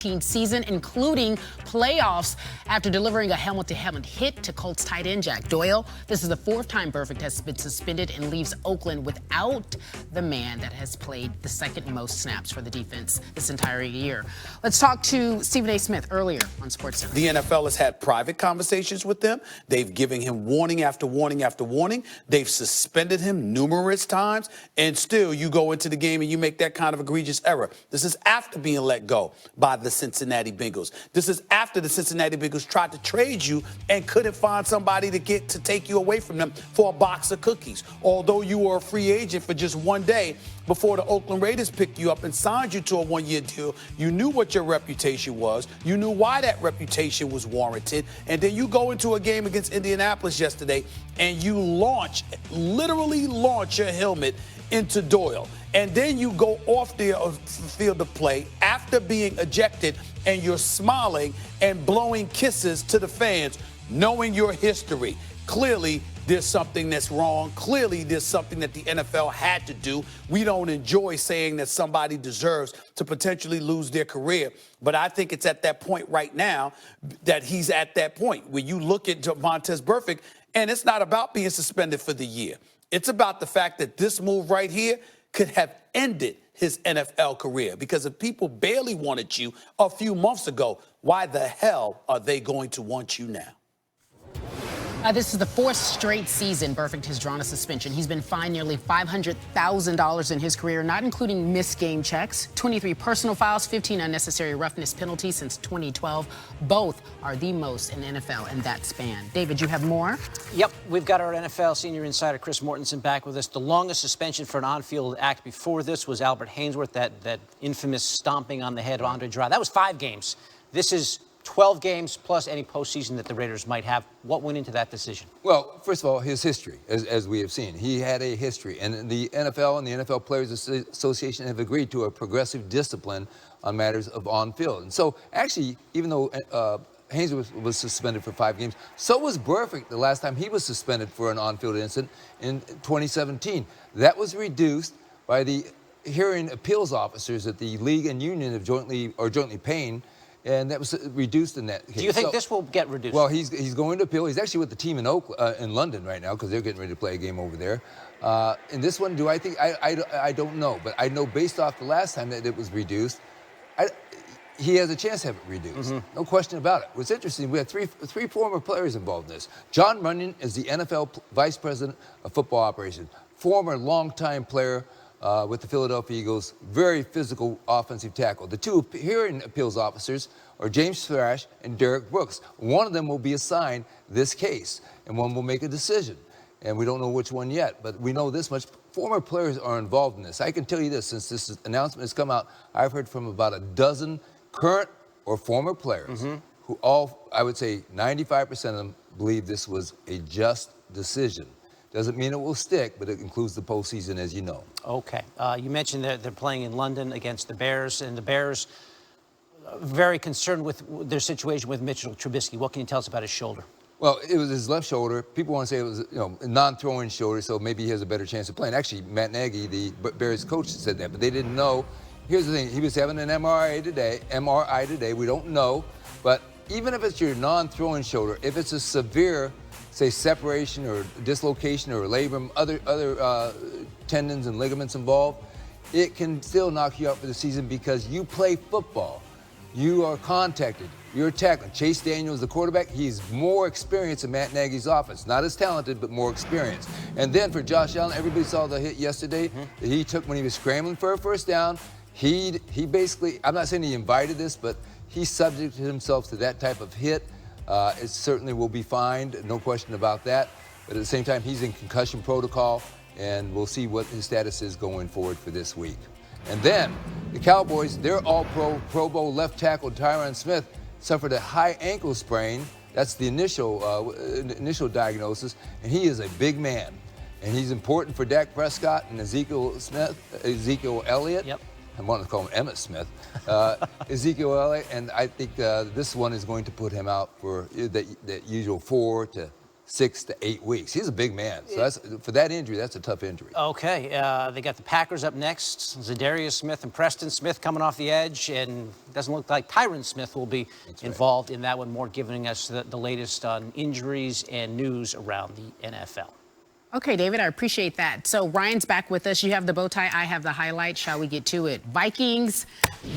season, including playoffs, after delivering a helmet-to-helmet hit to Colts tight end Jack Doyle. This is the fourth time Burfict has been suspended and leaves Oakland without the man that has played the second most snaps for the defense this entire year. Let's talk to Stephen A. Smith earlier on SportsCenter. The NFL has had private conversations with them. They've given him warning after warning after warning. They've suspended him numerous times, and still you go into the game and you make that kind of egregious error. This is after being let go by the Cincinnati Bengals. This is after the Cincinnati Bengals tried to trade you and couldn't find somebody to take you away from them for a box of cookies. Although you were a free agent for just one day before the Oakland Raiders picked you up and signed you to a one-year deal, you knew what your reputation was. You knew why that reputation was warranted. And then you go into a game against Indianapolis yesterday and you literally launch your helmet into Doyle. And then you go off the field of play after being ejected and you're smiling and blowing kisses to the fans, knowing your history. Clearly, there's something that's wrong. Clearly, there's something that the NFL had to do. We don't enjoy saying that somebody deserves to potentially lose their career. But I think it's at that point right now that he's at that point where you look at Vontaze Burfict, and it's not about being suspended for the year. It's about the fact that this move right here could have ended his NFL career. Because if people barely wanted you a few months ago, why the hell are they going to want you now? This is the fourth straight season Burfict has drawn a suspension. He's been fined nearly $500,000 in his career, not including missed game checks, 23 personal fouls, 15 unnecessary roughness penalties since 2012. Both are the most in the NFL in that span. David, you have more? Yep, we've got our NFL senior insider Chris Mortensen back with us. The longest suspension for an on-field act before this was Albert Haynesworth, that infamous stomping on the head of Andre Gerard. That was 5 games. This is 12 games plus any postseason that the Raiders might have. What went into that decision? Well, first of all, his history, as we have seen. He had a history. And the NFL and the NFL Players Association have agreed to a progressive discipline on matters of on-field. And so, actually, even though Haynesworth was suspended for 5 games, so was Burfict the last time he was suspended for an on-field incident in 2017. That was reduced by the hearing appeals officers that the league and union have jointly paying. And that was reduced in that case. Do you think this will get reduced? Well, he's going to appeal. He's actually with the team in in London right now because they're getting ready to play a game over there. In this one, do I think? I don't know. But I know based off the last time that it was reduced, he has a chance to have it reduced. Mm-hmm. No question about it. What's interesting, we have three former players involved in this. John Runyon is the NFL Vice President of Football Operations, former longtime player with the Philadelphia Eagles, very physical offensive tackle. The 2 hearing appeals officers are James Thrash and Derek Brooks. One of them will be assigned this case, and one will make a decision. And we don't know which one yet, but we know this much. Former players are involved in this. I can tell you this, since this announcement has come out, I've heard from about a dozen current or former players who all, I would say 95% of them, believe this was a just decision. Doesn't mean it will stick, but it includes the postseason, as you know. Okay. You mentioned that they're playing in London against the Bears, and the Bears very concerned with their situation with Mitchell Trubisky. What can you tell us about his shoulder? Well, it was his left shoulder. People want to say it was, a non-throwing shoulder, so maybe he has a better chance of playing. Actually, Matt Nagy, the Bears coach, said that, but they didn't know. Here's the thing. He was having an MRI today. We don't know. But even if it's your non-throwing shoulder, if it's a severe, say, separation or dislocation or labrum, other tendons and ligaments involved, it can still knock you out for the season because you play football. You are contacted. You're tackling. Chase Daniels, the quarterback, he's more experienced in Matt Nagy's offense. Not as talented, but more experienced. And then for Josh Allen, everybody saw the hit yesterday that he took when he was scrambling for a first down. He basically, I'm not saying he invited this, but he subjected himself to that type of hit. It certainly will be fined, no question about that. But at the same time, he's in concussion protocol, and we'll see what his status is going forward for this week. And then the Cowboys, they're all Pro Bowl left tackle Tyron Smith suffered a high ankle sprain. That's the initial diagnosis, and he is a big man. And he's important for Dak Prescott and Ezekiel Elliott. Yep. I want to call him Emmitt Smith. Ezekiel Elliott, and I think this one is going to put him out for that usual 4 to 6 to 8 weeks. He's a big man. So for that injury, that's a tough injury. Okay, they got the Packers up next. Zadarius Smith and Preston Smith coming off the edge, and it doesn't look like Tyron Smith will be involved in that one, more giving us the latest on injuries and news around the NFL. Okay, David, I appreciate that. So Ryan's back with us. You have the bow tie. I have the highlight. Shall we get to it? Vikings,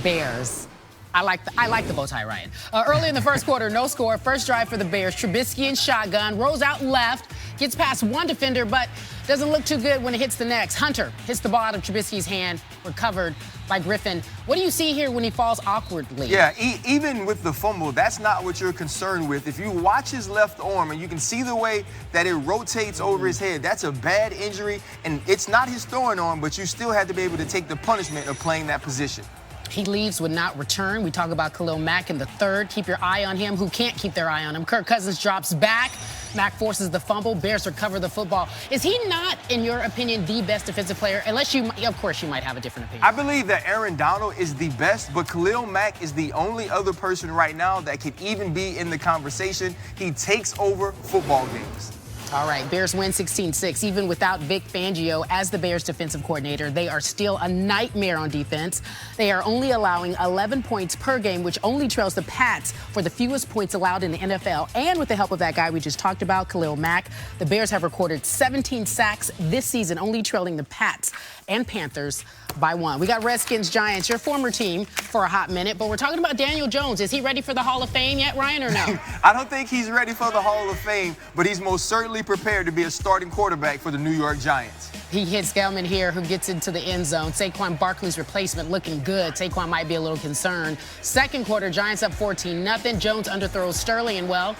Bears. I like the bow tie, Ryan. Early in the first quarter, no score. First drive for the Bears. Trubisky in shotgun, rolls out left, gets past one defender, but doesn't look too good when it hits the next. Hunter hits the ball out of Trubisky's hand, recovered by Griffin. What do you see here when he falls awkwardly? Yeah, even with the fumble, that's not what you're concerned with. If you watch his left arm and you can see the way that it rotates over his head, that's a bad injury, and it's not his throwing arm, but you still have to be able to take the punishment of playing that position. He leaves, would not return. We talk about Khalil Mack in the third. Keep your eye on him. Who can't keep their eye on him? Kirk Cousins drops back. Mack forces the fumble. Bears recover the football. Is he not, in your opinion, the best defensive player? Unless you, of course, you might have a different opinion. I believe that Aaron Donald is the best, but Khalil Mack is the only other person right now that could even be in the conversation. He takes over football games. All right, Bears win 16-6. Even without Vic Fangio as the Bears defensive coordinator, they are still a nightmare on defense. They are only allowing 11 points per game, which only trails the Pats for the fewest points allowed in the NFL. And with the help of that guy we just talked about, Khalil Mack, the Bears have recorded 17 sacks this season, only trailing the Pats and Panthers by 1. We got Redskins, Giants, your former team, for a hot minute, but we're talking about Daniel Jones. Is he ready for the Hall of Fame yet, Ryan, or no? I don't think he's ready for the Hall of Fame, but he's most certainly prepared to be a starting quarterback for the New York Giants. He hits Gelman here, who gets into the end zone. Saquon Barkley's replacement looking good. Saquon might be a little concerned. Second quarter, Giants up 14-0. Jones underthrows Sterling, and, well,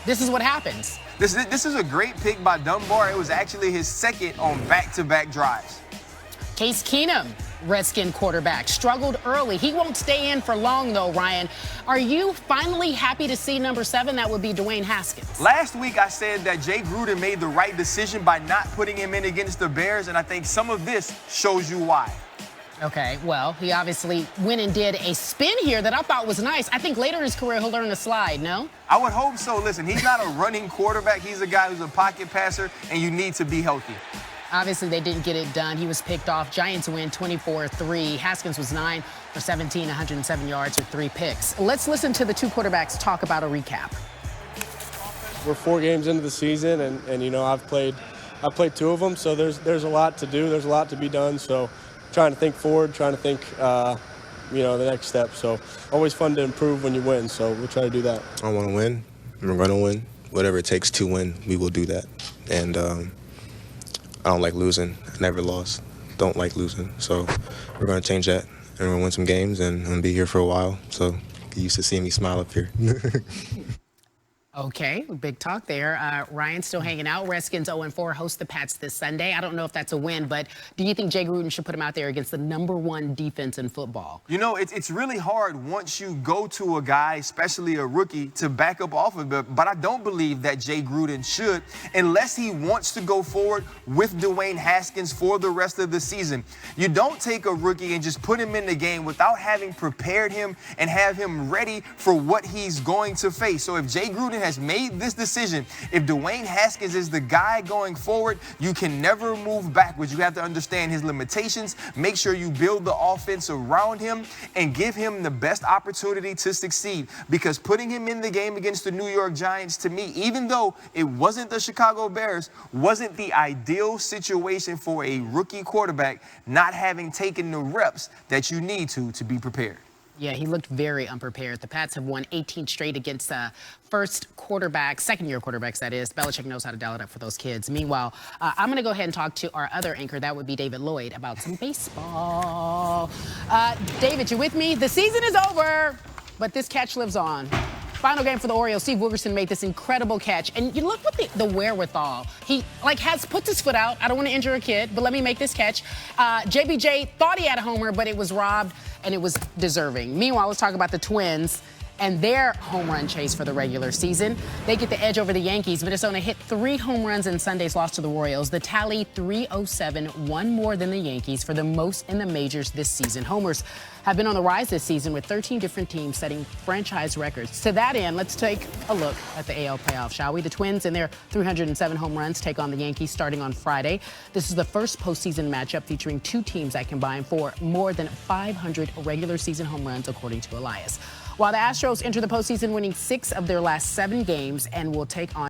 this is what happens. This is a great pick by Dunbar. It was actually his second on back-to-back drives. Case Keenum, Redskin quarterback, struggled early. He won't stay in for long, though, Ryan. Are you finally happy to see number 7? That would be Dwayne Haskins. Last week, I said that Jay Gruden made the right decision by not putting him in against the Bears, and I think some of this shows you why. Okay, well, he obviously went and did a spin here that I thought was nice. I think later in his career, he'll learn to slide, no? I would hope so. Listen, he's not a running quarterback. He's a guy who's a pocket passer, and you need to be healthy. Obviously, they didn't get it done. He was picked off. Giants win 24-3. Haskins was 9 for 17, 107 yards with 3 picks. Let's listen to the two quarterbacks talk about a recap. We're 4 games into the season, and you know, I've played 2 of them, so there's a lot to do. There's a lot to be done. So trying to think forward, trying to think, you know, the next step. So always fun to improve when you win. So we'll try to do that. I want to win. I'm going to win. Whatever it takes to win, we will do that. And I don't like losing. I never lost. Don't like losing. So we're going to change that, and we're going to win some games, and I'm going to be here for a while. So get used to seeing me smile up here. Okay, big talk there. Ryan still hanging out. Redskins 0-4 host the Pats this Sunday. I don't know if that's a win, but do you think Jay Gruden should put him out there against the #1 defense in football? You know, it's really hard once you go to a guy, especially a rookie, to back up off of it. But I don't believe that Jay Gruden should, unless he wants to go forward with Dwayne Haskins for the rest of the season. You don't take a rookie and just put him in the game without having prepared him and have him ready for what he's going to face. So if Jay Gruden has made this decision, if Dwayne Haskins is the guy going forward, you can never move backwards. You have to understand his limitations, make sure you build the offense around him, and give him the best opportunity to succeed. Because putting him in the game against the New York Giants, to me, even though it wasn't the Chicago Bears, wasn't the ideal situation for a rookie quarterback, not having taken the reps that you need to be prepared. Yeah, he looked very unprepared. The Pats have won 18 straight against second-year quarterbacks, that is. Belichick knows how to dial it up for those kids. Meanwhile, I'm going to go ahead and talk to our other anchor. That would be David Lloyd, about some baseball. David, you with me? The season is over, but this catch lives on. Final game for the Orioles. Steve Wilkerson made this incredible catch. And you look at the wherewithal. He, puts his foot out. I don't want to injure a kid, but let me make this catch. JBJ thought he had a homer, but it was robbed, and it was deserving. Meanwhile, let's talk about the Twins and their home run chase for the regular season. They get the edge over the Yankees. Minnesota hit 3 home runs in Sunday's loss to the Royals. The tally 307, one more than the Yankees for the most in the majors this season. Homers have been on the rise this season with 13 different teams setting franchise records. To that end, let's take a look at the AL playoffs, shall we? The Twins and their 307 home runs take on the Yankees starting on Friday. This is the first postseason matchup featuring 2 teams that combine for more than 500 regular season home runs, according to Elias. While the Astros enter the postseason winning 6 of their last 7 games and will take on